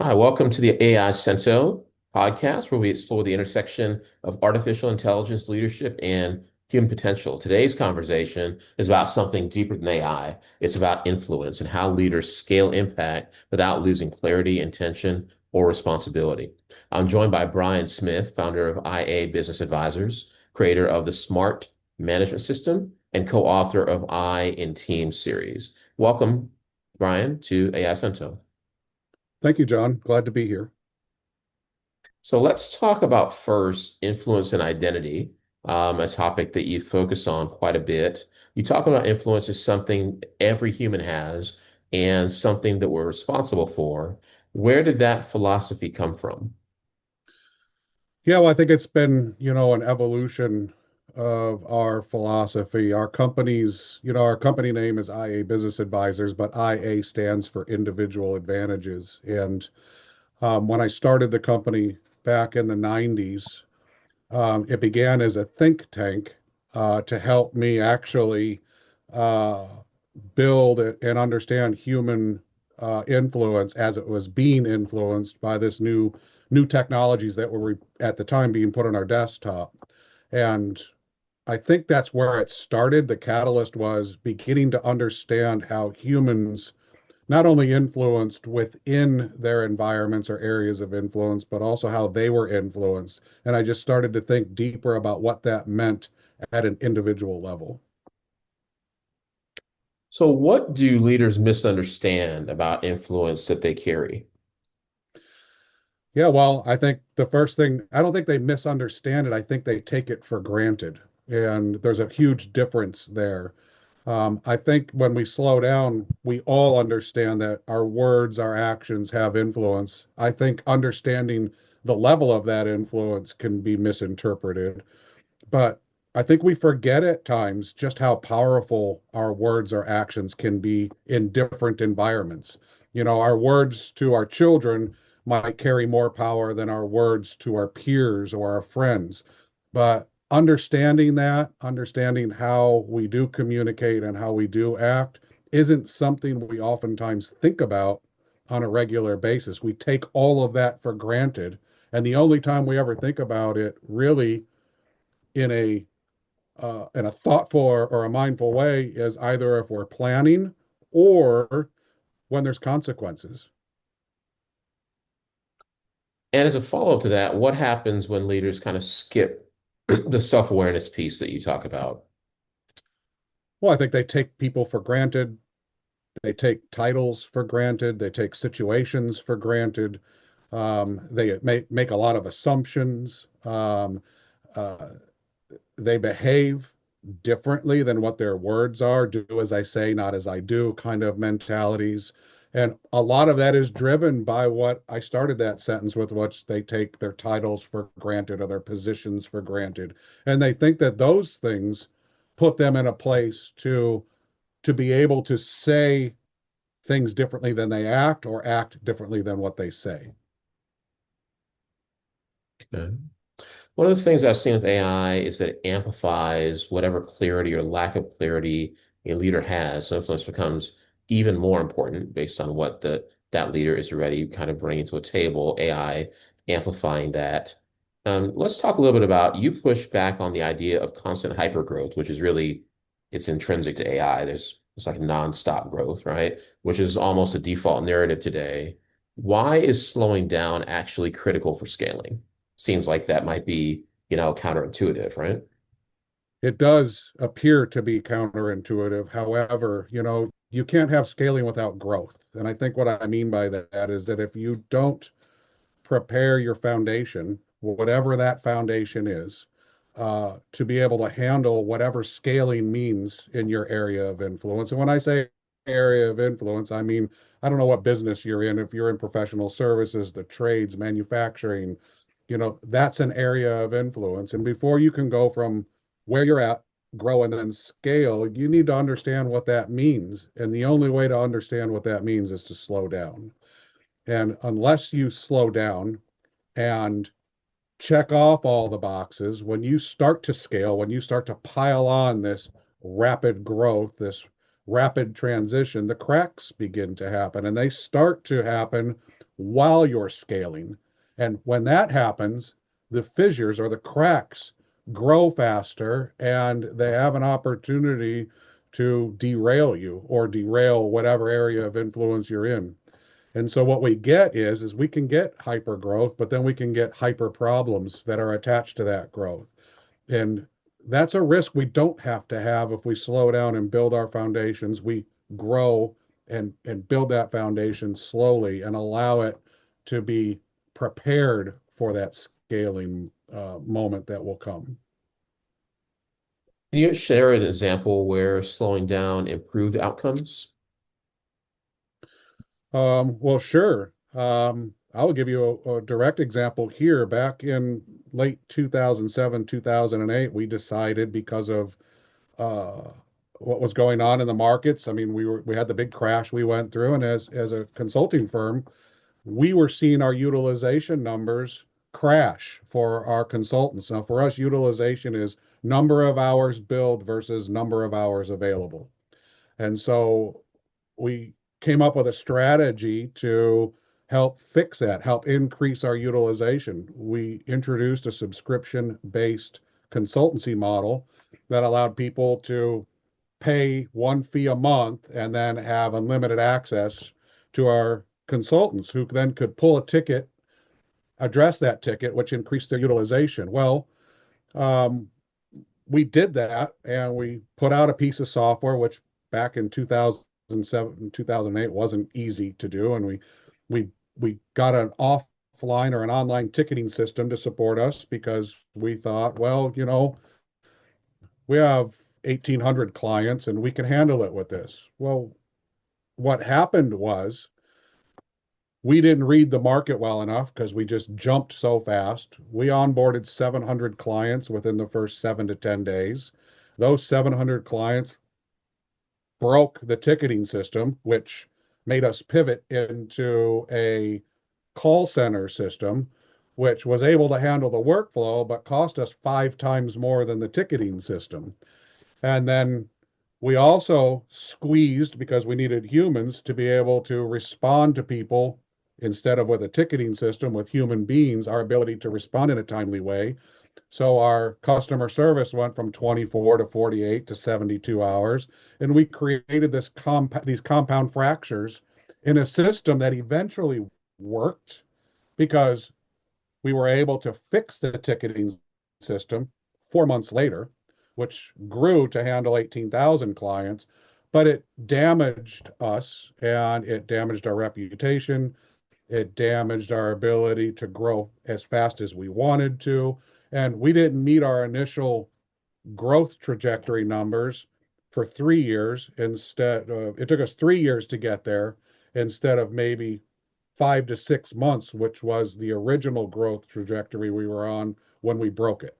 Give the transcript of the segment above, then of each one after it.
Hi, welcome to the AIScento podcast, where we explore the intersection of artificial intelligence, leadership, and human potential. Today's conversation is about something deeper than AI. It's about influence and how leaders scale impact without losing clarity, intention, or responsibility. I'm joined by Brian Smith, founder of IA Business Advisors, creator of the S.M.A.R.T management system, and co-author of I in Team series. Welcome, Brian, to AIScento. Thank you, John. Glad to be here. So let's talk about first influence and identity, a topic that you focus on quite a bit. You talk about influence as something every human has and something that we're responsible for. Where did that philosophy come from? Yeah, well, I think it's been, an evolution of our philosophy. Our company name is IA Business Advisors, but IA stands for individual advantages. And when I started the company back in the 90s, it began as a think tank to help me actually uh, build and understand human influence as it was being influenced by this new technologies that were at the time being put on our desktop. And I think that's where it started. The catalyst was beginning to understand how humans not only influenced within their environments or areas of influence, but also how they were influenced. And I just started to think deeper about what that meant at an individual level. So, what do leaders misunderstand about influence that they carry? Yeah, well, I think the first thing, I don't think they misunderstand it. I think they take it for granted. And there's a huge difference there. I think when we slow down, we all understand that our words, our actions have influence. I think understanding the level of that influence can be misinterpreted. But I think we forget at times just how powerful our words or actions can be in different environments. Our words to our children might carry more power than our words to our peers or our friends. But understanding how we do communicate and how we do act isn't something we oftentimes think about on a regular basis. We take all of that for granted. And the only time we ever think about it really in a thoughtful or a mindful way is either if we're planning or when there's consequences. And as a follow-up to that, what happens when leaders kind of skip the self-awareness piece that you talk about? Well, I think they take people for granted. They take titles for granted. They take situations for granted. They make a lot of assumptions. Uh, they behave differently than what their words are, do as I say, not as I do kind of mentalities. And a lot of that is driven by what I started that sentence with, which they take their titles for granted or their positions for granted. And they think that those things put them in a place to be able to say things differently than they act or act differently than what they say. Okay. One of the things I've seen with AI is that it amplifies whatever clarity or lack of clarity a leader has. So influence becomes even more important based on what that leader is already kind of bringing to a table, AI amplifying that. Let's talk a little bit about you push back on the idea of constant hypergrowth, which is really it's intrinsic to AI. It's like nonstop growth, right? Which is almost a default narrative today. Why is slowing down actually critical for scaling? Seems like that might be, counterintuitive, right? It does appear to be counterintuitive. However, you can't have scaling without growth. And I think what I mean by that is that if you don't prepare your foundation, whatever that foundation is, to be able to handle whatever scaling means in your area of influence. And when I say area of influence, I mean, I don't know what business you're in. If you're in professional services, the trades, manufacturing, that's an area of influence. And before you can go from where you're at, grow and then scale, you need to understand what that means. And the only way to understand what that means is to slow down. And unless you slow down and check off all the boxes, when you start to scale, when you start to pile on this rapid growth, this rapid transition, the cracks begin to happen. And they start to happen while you're scaling. And when that happens, the fissures or the cracks grow faster and they have an opportunity to derail you or derail whatever area of influence you're in. And so what we get is we can get hyper growth, but then we can get hyper problems that are attached to that growth. And that's a risk we don't have to have if we slow down and build our foundations. We grow and build that foundation slowly and allow it to be prepared for that scaling moment that will come. Can you share an example where slowing down improved outcomes? Well, sure. I'll give you a direct example here. Back in late 2007, 2008, we decided because of uh, what was going on in the markets. I mean, we had the big crash we went through, and as a consulting firm, we were seeing our utilization numbers crash for our consultants. Now, for us, utilization is number of hours billed versus number of hours available. And so we came up with a strategy to help fix that, help increase our utilization. We introduced a subscription based consultancy model that allowed people to pay one fee a month and then have unlimited access to our consultants who then could pull a ticket, address that ticket, which increased their utilization. Well, um, we did that and we put out a piece of software, which back in 2007, 2008 wasn't easy to do. And we, we got an offline or an online ticketing system to support us because we thought, well, we have 1,800 clients and we can handle it with this. Well, what happened was we didn't read the market well enough because we just jumped so fast. We onboarded 700 clients within the first 7 to 10 days. Those 700 clients broke the ticketing system, which made us pivot into a call center system, which was able to handle the workflow, but cost us 5 times more than the ticketing system. And then we also squeezed because we needed humans to be able to respond to people instead of with a ticketing system with human beings, our ability to respond in a timely way. So our customer service went from 24 to 48 to 72 hours. And we created these compound fractures in a system that eventually worked because we were able to fix the ticketing system 4 months later, which grew to handle 18,000 clients, but it damaged us and it damaged our reputation. It damaged our ability to grow as fast as we wanted to. And we didn't meet our initial growth trajectory numbers for 3 years. It took us 3 years to get there instead of maybe 5 to 6 months, which was the original growth trajectory we were on when we broke it.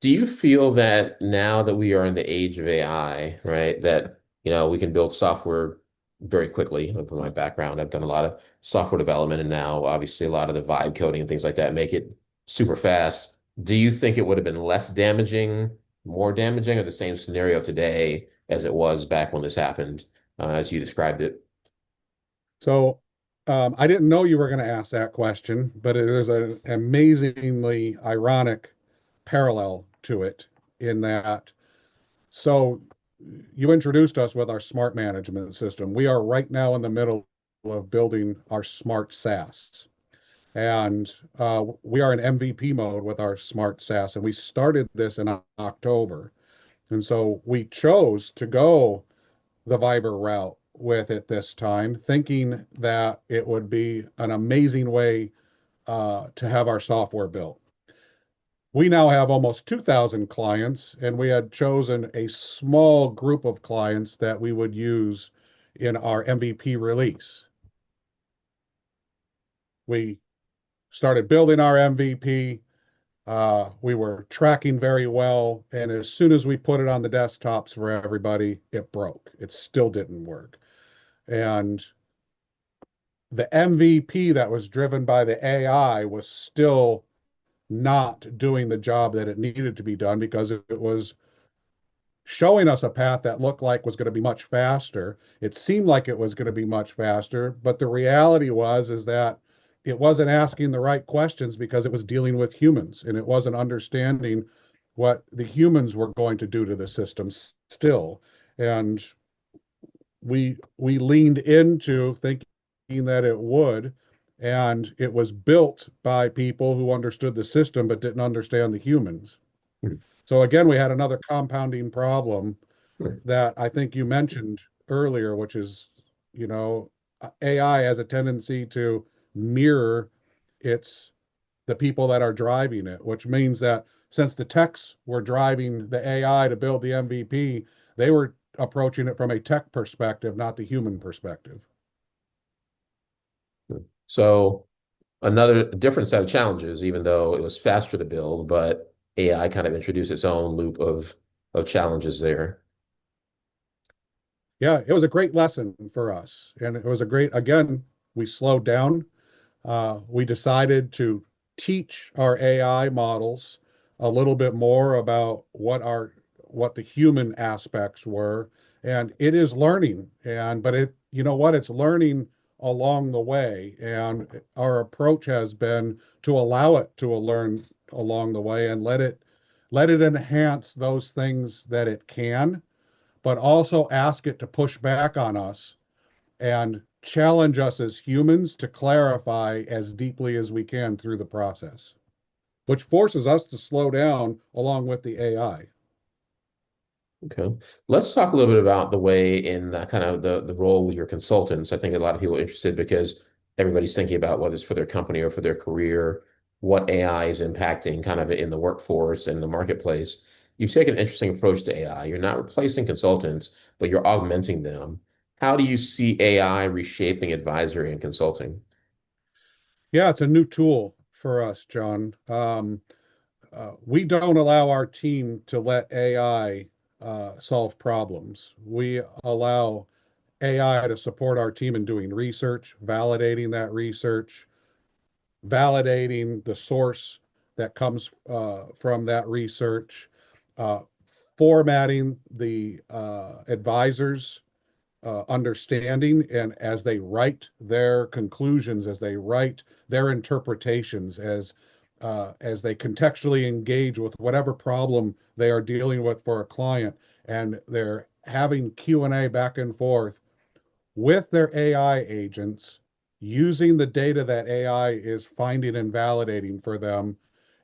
Do you feel that now that we are in the age of AI, right, that we can build software very quickly? Like, from my background, I've done a lot of software development, and now obviously a lot of the vibe coding and things like that make it super fast. Do you think it would have been less damaging, more damaging, or the same scenario today as it was back when this happened, as you described it? So I didn't know you were going to ask that question, but there's an amazingly ironic parallel to it in that. So you introduced us with our smart management system. We are right now in the middle of building our smart SaaS. And we are in MVP mode with our smart SaaS. And we started this in October. And so we chose to go the Viber route with it this time, thinking that it would be an amazing way to have our software built. We now have almost 2,000 clients, and we had chosen a small group of clients that we would use in our MVP release. We started building our MVP. We were tracking very well, and as soon as we put it on the desktops for everybody, it broke. It still didn't work. And the MVP that was driven by the AI was still not doing the job that it needed to be done because it was showing us a path that looked like was going to be much faster. It seemed like it was going to be much faster, but the reality was is that it wasn't asking the right questions because it was dealing with humans and it wasn't understanding what the humans were going to do to the system still. And we leaned into thinking that it would, and it was built by people who understood the system but didn't understand the humans. Hmm. So again, we had another compounding problem Hmm. that I think you mentioned earlier, which is, you know, AI has a tendency to mirror its the people that are driving it, which means that since the techs were driving the AI to build the MVP, they were approaching it from a tech perspective, not the human perspective. So another different set of challenges, even though it was faster to build, but AI kind of introduced its own loop of challenges there. Yeah, it was a great lesson for us. And it was a great, again, we slowed down. We decided to teach our AI models a little bit more about what the human aspects were, and it is learning. And but it, you know what, it's learning along the way, and our approach has been to allow it to learn along the way and let it enhance those things that it can, but also ask it to push back on us and challenge us as humans to clarify as deeply as we can through the process, which forces us to slow down along with the AI. Okay. Let's talk a little bit about the way in kind of the role with your consultants. I think a lot of people are interested because everybody's thinking about whether it's for their company or for their career, what AI is impacting kind of in the workforce and the marketplace. You've taken an interesting approach to AI. You're not replacing consultants, but you're augmenting them. How do you see AI reshaping advisory and consulting? Yeah, it's a new tool for us, John. We don't allow our team to let AI solve problems. We allow AI to support our team in doing research, validating that research, validating the source that comes from that research, uh, formatting the advisors' understanding, and as they write their conclusions, as they write their interpretations, as they contextually engage with whatever problem they are dealing with for a client, and they're having Q&A back and forth with their AI agents, using the data that AI is finding and validating for them,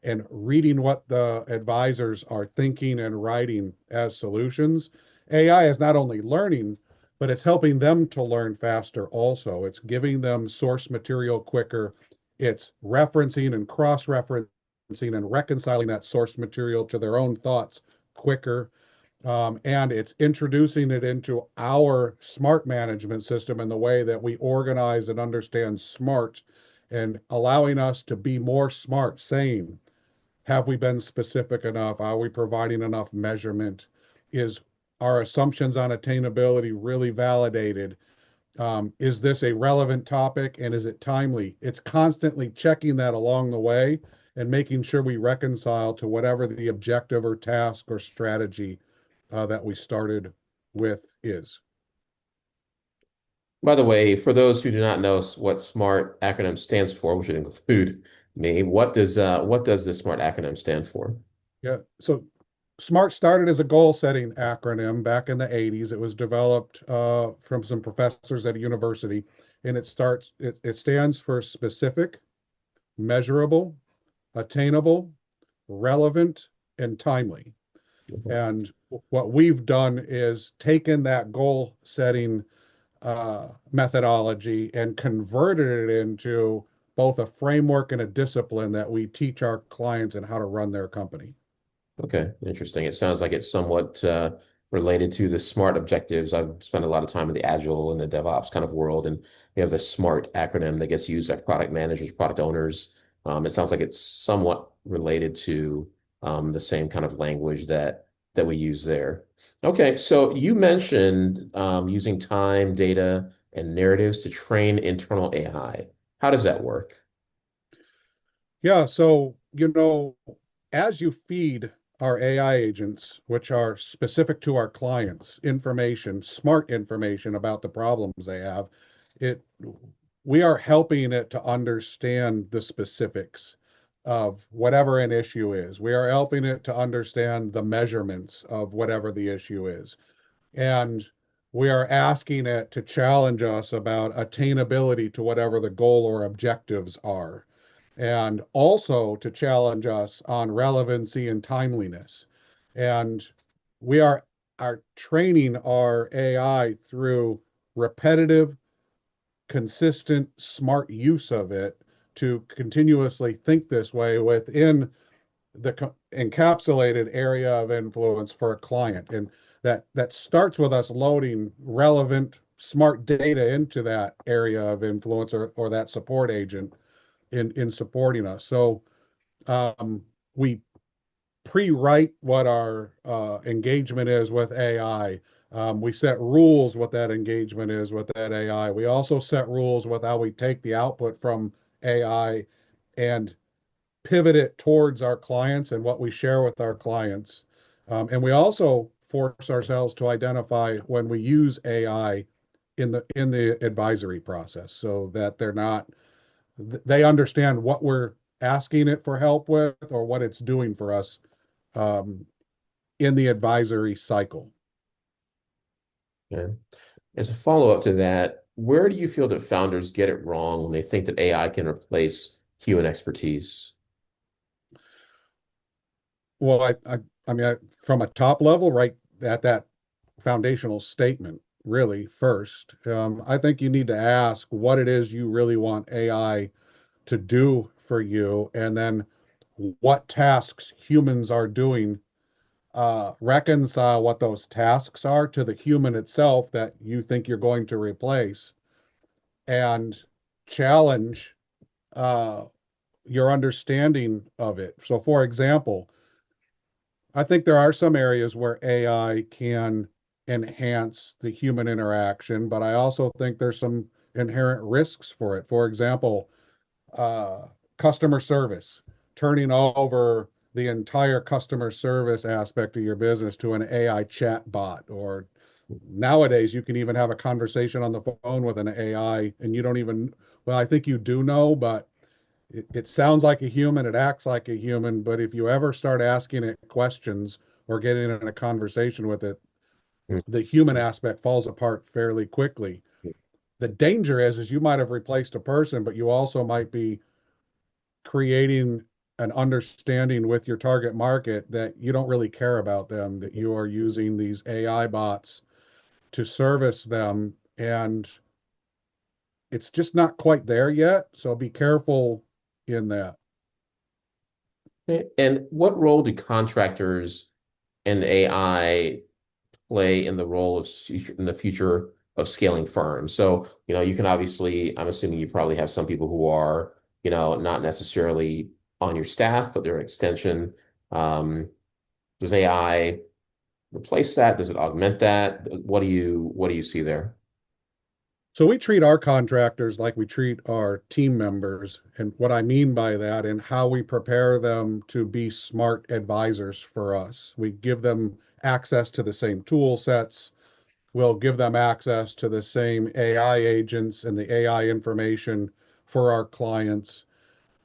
and reading what the advisors are thinking and writing as solutions. AI is not only learning, but it's helping them to learn faster also. It's giving them source material quicker. It's referencing and cross referencing and reconciling that source material to their own thoughts quicker, and it's introducing it into our smart management system in the way that we organize and understand smart, and allowing us to be more smart, saying, have we been specific enough? Are we providing enough measurement? Is our assumptions on attainability really validated? Is this a relevant topic and is it timely? It's constantly checking that along the way and making sure we reconcile to whatever the objective or task or strategy that we started with is. By the way, for those who do not know what SMART acronym stands for, which would include me, what does the SMART acronym stand for? Yeah. So SMART started as a goal setting acronym back in the 80s. It was developed from some professors at a university, and it stands for specific, measurable, attainable, relevant, and timely. And what we've done is taken that goal setting methodology and converted it into both a framework and a discipline that we teach our clients and how to run their company. Okay, interesting. It sounds like it's somewhat related to the SMART objectives. I've spent a lot of time in the Agile and the DevOps kind of world, and we have the SMART acronym that gets used by product managers, product owners. It sounds like it's somewhat related to the same kind of language that we use there. Okay, so you mentioned using time, data, and narratives to train internal AI. How does that work? Yeah, so, as you feed our AI agents, which are specific to our clients, information, smart information about the problems they have, it we are helping it to understand the specifics of whatever an issue is. We are helping it to understand the measurements of whatever the issue is. And we are asking it to challenge us about attainability to whatever the goal or objectives are, and also to challenge us on relevancy and timeliness. And we are training our AI through repetitive, consistent, smart use of it to continuously think this way within the encapsulated area of influence for a client. And that starts with us loading relevant, smart data into that area of influence, or that support agent in supporting us. So um, we pre-write what our engagement is with AI. We set rules what that engagement is with that AI. We also set rules with how we take the output from AI and pivot it towards our clients and what we share with our clients. And we also force ourselves to identify when we use AI in the advisory process, so that they understand what we're asking it for help with, or what it's doing for us um, in the advisory cycle. Okay. As a follow-up to that, where do you feel that founders get it wrong when they think that AI can replace human expertise? Well, I mean, from a top level, right at that foundational statement, really, first, I think you need to ask what it is you really want AI to do for you, and then what tasks humans are doing. Reconcile what those tasks are to the human itself that you think you're going to replace, and challenge uh, your understanding of it. So, for example, I think there are some areas where AI can enhance the human interaction, but I also think there's some inherent risks for it. For example, uh, customer service, turning over the entire customer service aspect of your business to an AI chat bot. Or nowadays, you can even have a conversation on the phone with an AI, and you don't even, well, I think you do know, but it sounds like a human, it acts like a human, but if you ever start asking it questions or getting in a conversation with it, the human aspect falls apart fairly quickly. The danger is you might have replaced a person, but you also might be creating an understanding with your target market that you don't really care about them, that you are using these AI bots to service them, and it's just not quite there yet. So be careful in that. And what role do contractors and AI play in the role of in the future of scaling firms? So, you can obviously, I'm assuming you probably have some people who are, not necessarily on your staff, but they're an extension. Does AI replace that? Does it augment that? What do you see there? So we treat our contractors like we treat our team members. And what I mean by that, and how we prepare them to be smart advisors for us. We give them access to the same tool sets. We'll give them access to the same AI agents and the AI information for our clients.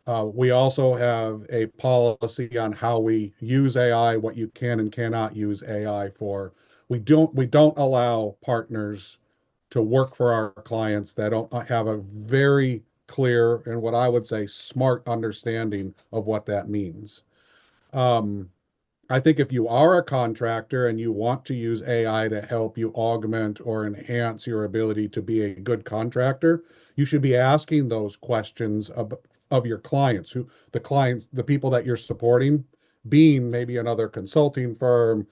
We also have a policy on how we use AI, what you can and cannot use AI for. We don't allow partners to work for our clients that don't have a very clear, and what I would say, smart understanding of what that means. Um, I think if you are a contractor and you want to use AI to help you augment or enhance your ability to be a good contractor, you should be asking those questions of your clients, the people that you're supporting, being maybe another consulting firm,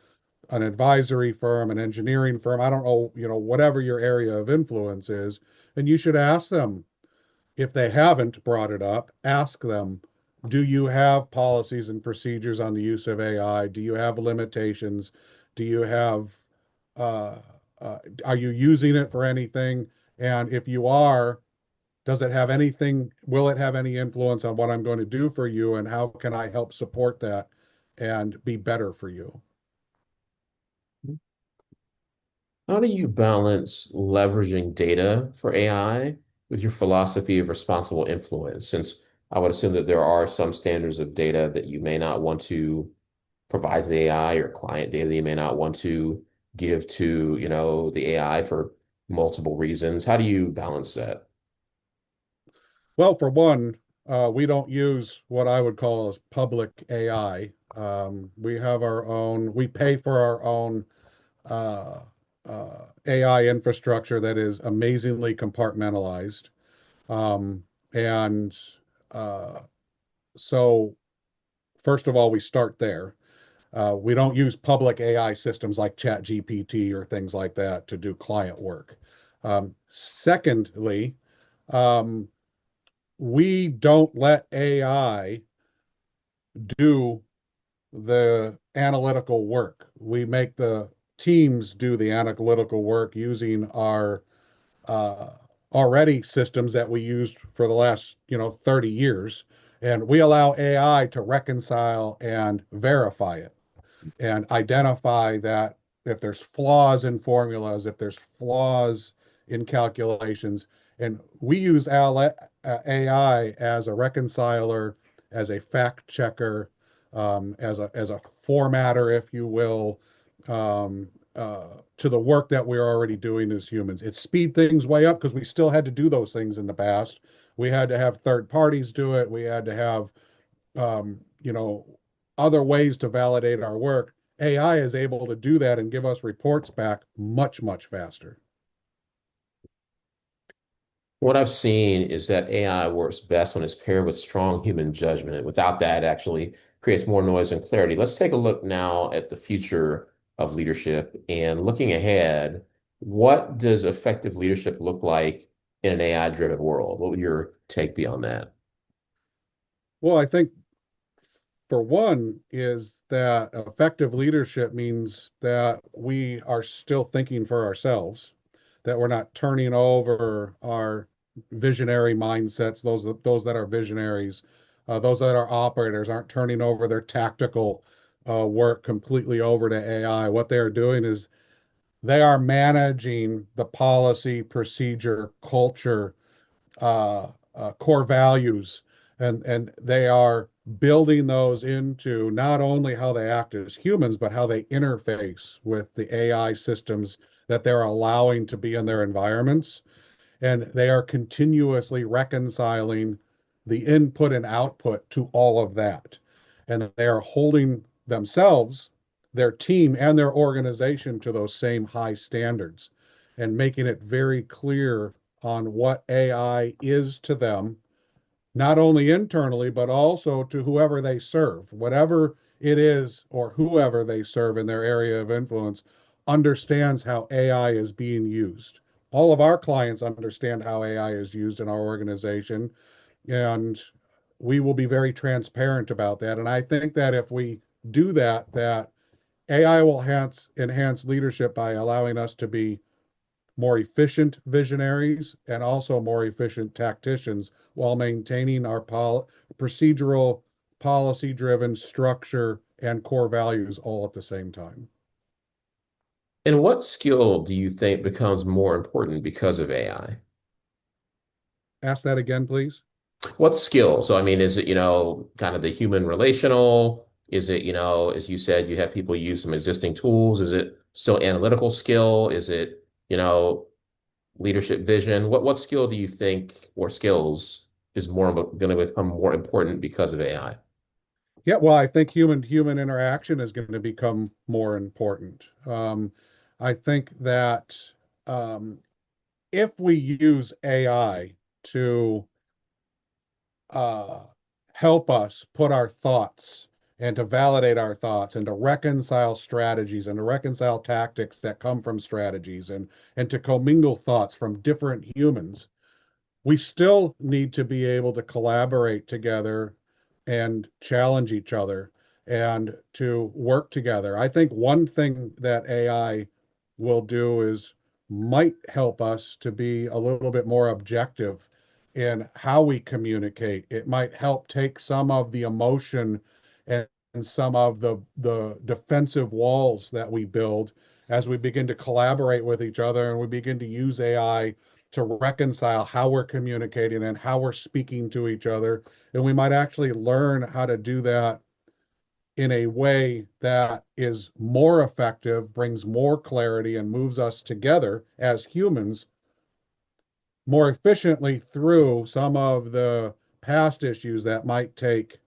an advisory firm, an engineering firm. I don't know, whatever your area of influence is. And you should ask them, if they haven't brought it up, ask them, do you have policies and procedures on the use of AI? Do you have limitations? Do you have, uh, are you using it for anything? And if you are, will it have any influence on what I'm going to do for you? And how can I help support that? and be better for you. How do you balance leveraging data for AI with your philosophy of responsible influence? Since I would assume that there are some standards of data that you may not want to provide to the AI or client data you may not want to give to, the AI for multiple reasons. How do you balance that? Well, for one, we don't use what I would call as public AI. We have our own, we pay for our own uh, AI infrastructure that is amazingly compartmentalized. Um, and uh, so, first of all, we start there. We don't use public AI systems like ChatGPT or things like that to do client work. Secondly, um, we don't let AI do the analytical work. We make the teams do the analytical work using our uh, already systems that we used for the last 30 years, and we allow AI to reconcile and verify it and identify that if there's flaws in formulas, if there's flaws in calculations, and we use AI as a reconciler, as a fact checker, as a formatter, if you will, to the work that we're already doing as humans. It speed things way up because we still had to do those things in the past. We had to have third parties do it. We had to have um, you know, other ways to validate our work. AI is able to do that and give us reports back much, much faster. What I've seen is that AI works best when it's paired with strong human judgment. Without that, it actually creates more noise and clarity. Let's take a look now at the future of leadership and looking ahead, what does effective leadership look like in an AI-driven world? What would your take be on that? Well, I think for one is that effective leadership means that we are still thinking for ourselves, that we're not turning over our visionary mindsets, those that are visionaries, those that are operators aren't turning over their tactical work completely over to AI. What they are doing is they are managing the policy, procedure, culture, core values, and they are building those into not only how they act as humans, but how they interface with the AI systems that they're allowing to be in their environments. And they are continuously reconciling the input and output to all of that. And they are holding themselves, their team, and their organization to those same high standards and making it very clear on what AI is to them, not only internally, but also to whoever they serve, whatever it is, or whoever they serve in their area of influence, understands how AI is being used. All of our clients understand how AI is used in our organization, and we will be very transparent about that. And I think that if we do that, that AI will enhance leadership by allowing us to be more efficient visionaries and also more efficient tacticians while maintaining our procedural, policy driven structure and core values all at the same time. And what skill do you think becomes more important because of AI? Ask that again, please. What skill? So, I mean, is it, kind of the human relational? Is it, as you said, you have people use some existing tools? Is it still analytical skill? Is it, leadership vision? What skill do you think or skills is more going to become more important because of AI? Yeah, well, I think human interaction is going to become more important. I think that um, if we use AI to uh, help us put our thoughts and to validate our thoughts and to reconcile strategies and to reconcile tactics that come from strategies and to commingle thoughts from different humans, we still need to be able to collaborate together and challenge each other and to work together. I think one thing that AI will do is might help us to be a little bit more objective in how we communicate. It might help take some of the emotion and some of the defensive walls that we build as we begin to collaborate with each other and we begin to use AI to reconcile how we're communicating and how we're speaking to each other. And we might actually learn how to do that in a way that is more effective, brings more clarity, and moves us together as humans more efficiently through some of the past issues that might take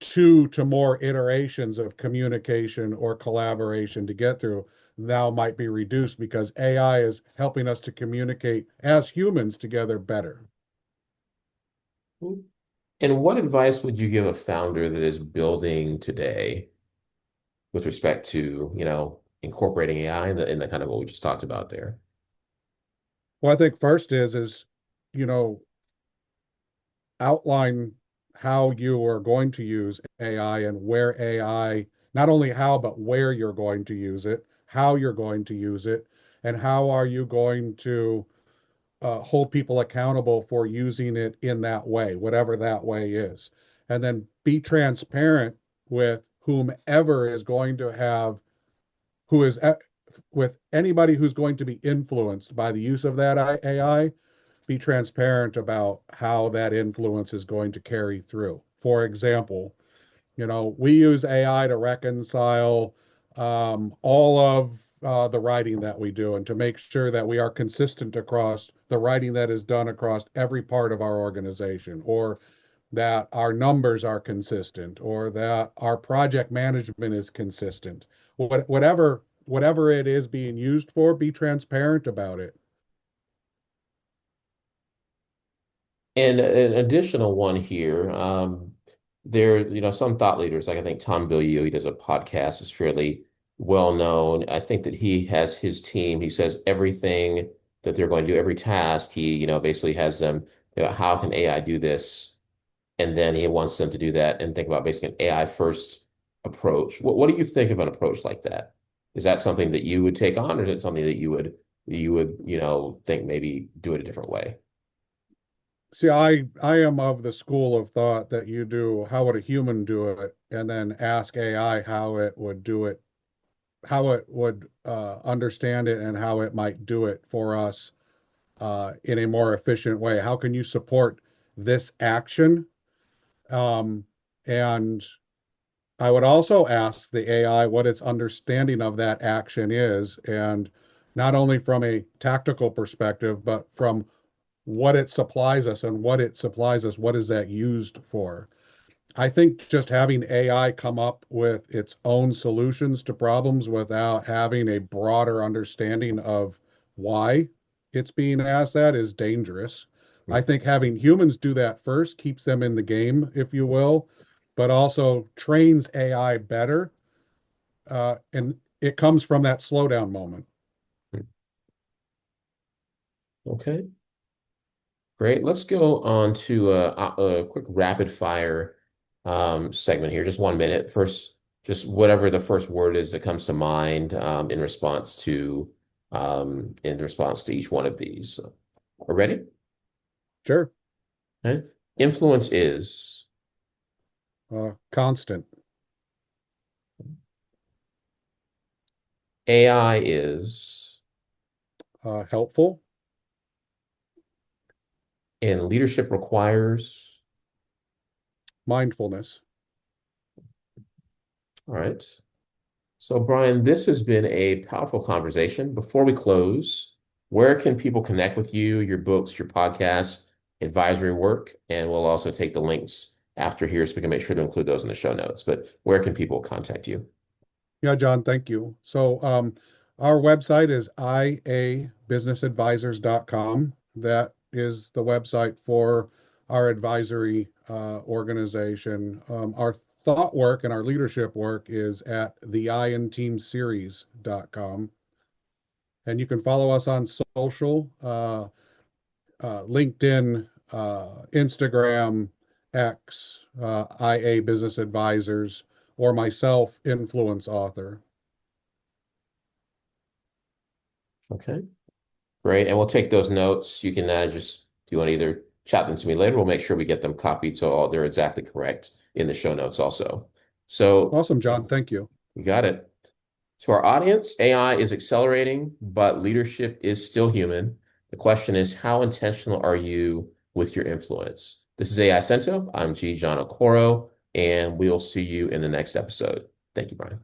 two to more iterations of communication or collaboration to get through now might be reduced because AI is helping us to communicate as humans together better. And what advice would you give a founder that is building today with respect to, incorporating AI in the kind of what we just talked about there? Well, I think first is, you know, outline how you are going to use AI and where AI, not only how, but where you're going to use it, how you're going to use it, and how are you going to hold people accountable for using it in that way, whatever that way is. And then be transparent with whomever is going to have, who is with anybody who's going to be influenced by the use of that AI, be transparent about how that influence is going to carry through. For example, we use AI to reconcile all of the writing that we do and to make sure that we are consistent across the writing that is done across every part of our organization, or that our numbers are consistent, or that our project management is consistent. Whatever it is being used for, be transparent about it. And an additional one here, there, some thought leaders, like I think Tom Bilyeu, he does a podcast, is fairly well known. I think that he has his team, he says everything that they're going to do, every task, he, basically has them, how can AI do this? And then he wants them to do that and think about basically an AI first approach. What do you think of an approach like that? Is that something that you would take on, or is it something that you would, think maybe do it a different way? See, I am of the school of thought that you do how would a human do it, and then ask AI how it would do it, how it would understand it, and how it might do it for us in a more efficient way. How can you support this action? Um, and I would also ask the AI what its understanding of that action is, and not only from a tactical perspective, but from what it supplies us and what it supplies us, what is that used for? I think just having AI come up with its own solutions to problems without having a broader understanding of why it's being asked that is dangerous. I think having humans do that first keeps them in the game, if you will, but also trains AI better. And it comes from that slowdown moment. Okay. Great. Let's go on to a quick rapid fire segment here. Just 1 minute. First, just whatever the first word is that comes to mind in response to each one of these. So, are ready? Sure. Okay. Influence is Constant, AI is helpful, and leadership requires. mindfulness. All right. So, Brian, this has been a powerful conversation. Before we close, where can people connect with you, your books, your podcasts, advisory work? And we'll also take the links after here so we can make sure to include those in the show notes. But where can people contact you? Yeah, John, thank you. So, our website is iabusinessadvisors.com. That is the website for our advisory organization. Our thought work and our leadership work is at theionteamseries.com. And you can follow us on social, LinkedIn, Instagram, X, IA Business Advisors, or myself, Influence Author. Okay, great. And we'll take those notes. You can just, if you want to either chat them to me later, we'll make sure we get them copied so they're exactly correct in the show notes also. So, Awesome, John. Thank you. you got it. To our audience, AI is accelerating, but leadership is still human. The question is, how intentional are you with your influence? This is AIScento. I'm G. John Okoro, and we'll see you in the next episode. Thank you, Brian.